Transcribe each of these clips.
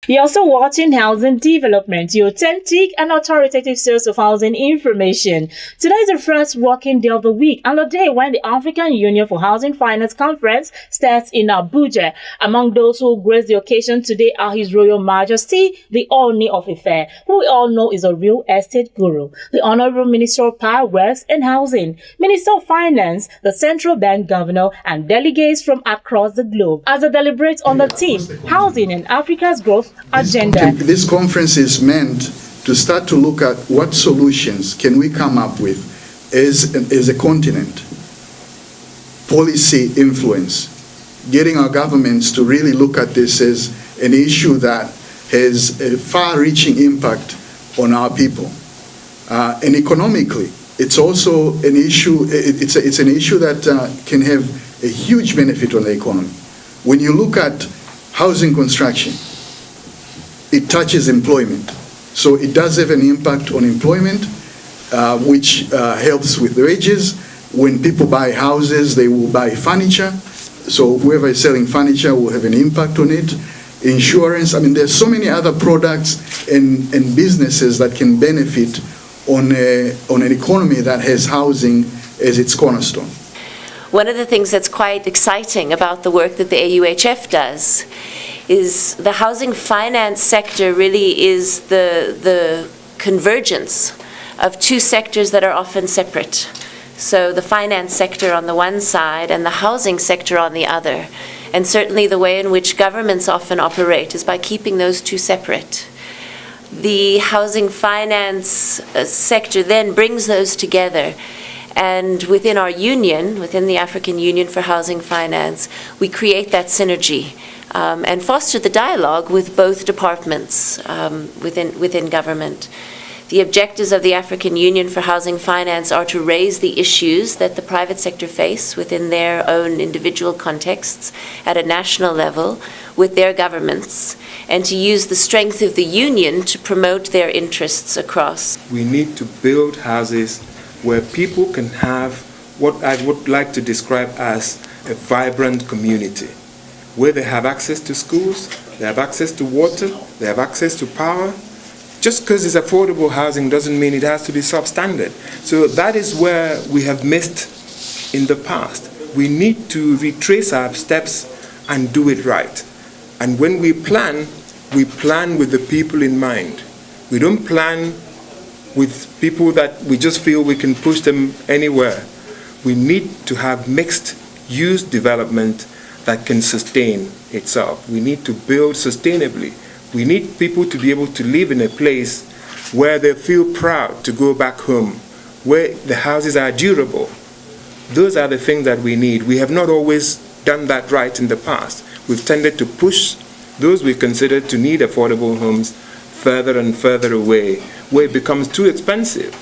You're also watching Housing Development, your authentic and authoritative source of housing information. Today is the first working day of the week and the day when the African Union for Housing Finance Conference starts in Abuja. Among those who grace the occasion today are His Royal Majesty, the Oni of Ife, who we all know is a real estate guru, the Honorable Minister of Power Works and Housing, Minister of Finance, the Central Bank Governor, and delegates from across the globe as they deliberate on the theme, Housing and Africa's Growth Agenda. This conference is meant to start to look at what solutions can we come up with as a continent. Policy influence, getting our governments to really look at this as an issue that has a far-reaching impact on our people. And economically, it's also an issue, it's an issue that can have a huge benefit on the economy. When you look at housing construction, it touches employment. So it does have an impact on employment, which helps with wages. When people buy houses, they will buy furniture. So whoever is selling furniture will have an impact on it. Insurance, I mean, there's so many other products and businesses that can benefit on an economy that has housing as its cornerstone. One of the things that's quite exciting about the work that the AUHF does is the housing finance sector really is the convergence of two sectors that are often separate. So the finance sector on the one side and the housing sector on the other. And certainly the way in which governments often operate is by keeping those two separate. The housing finance sector then brings those together. And within our union, within the African Union for Housing Finance, we create that synergy and foster the dialogue with both departments within government. The objectives of the African Union for Housing Finance are to raise the issues that the private sector face within their own individual contexts at a national level with their governments, and to use the strength of the union to promote their interests across. We need to build houses where people can have what I would like to describe as a vibrant community, where they have access to schools, they have access to water, they have access to power. Just because it's affordable housing doesn't mean it has to be substandard. So that is where we have missed in the past. We need to retrace our steps and do it right. And when we plan with the people in mind. We don't plan with people that we just feel we can push them anywhere. We need to have mixed use development that can sustain itself. We need to build sustainably. We need people to be able to live in a place where they feel proud to go back home, where the houses are durable. Those are the things that we need. We have not always done that right in the past. We've tended to push those we consider to need affordable homes further and further away, where it becomes too expensive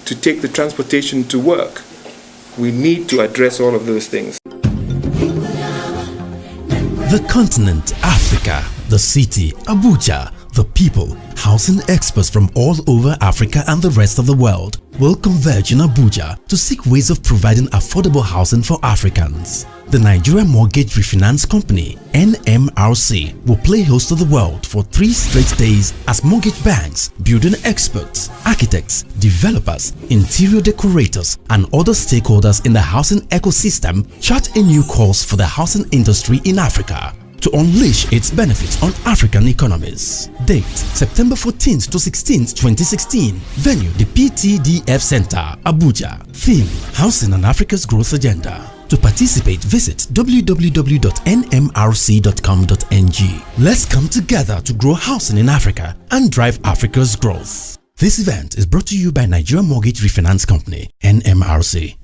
to take the transportation to work. We need to address all of those things. The continent, Africa, the city, Abuja, the people, housing experts from all over Africa and the rest of the world will converge in Abuja to seek ways of providing affordable housing for Africans. The Nigeria Mortgage Refinance Company, NMRC, will play host to the world for 3 straight days as mortgage banks, building experts, architects, developers, interior decorators, and other stakeholders in the housing ecosystem chart a new course for the housing industry in Africa to unleash its benefits on African economies. Date: September 14th to 16th, 2016. Venue: the PTDF Center, Abuja. Theme: Housing and Africa's Growth Agenda. To participate, visit www.nmrc.com.ng. Let's come together to grow housing in Africa and drive Africa's growth. This event is brought to you by Nigeria Mortgage Refinance Company, NMRC.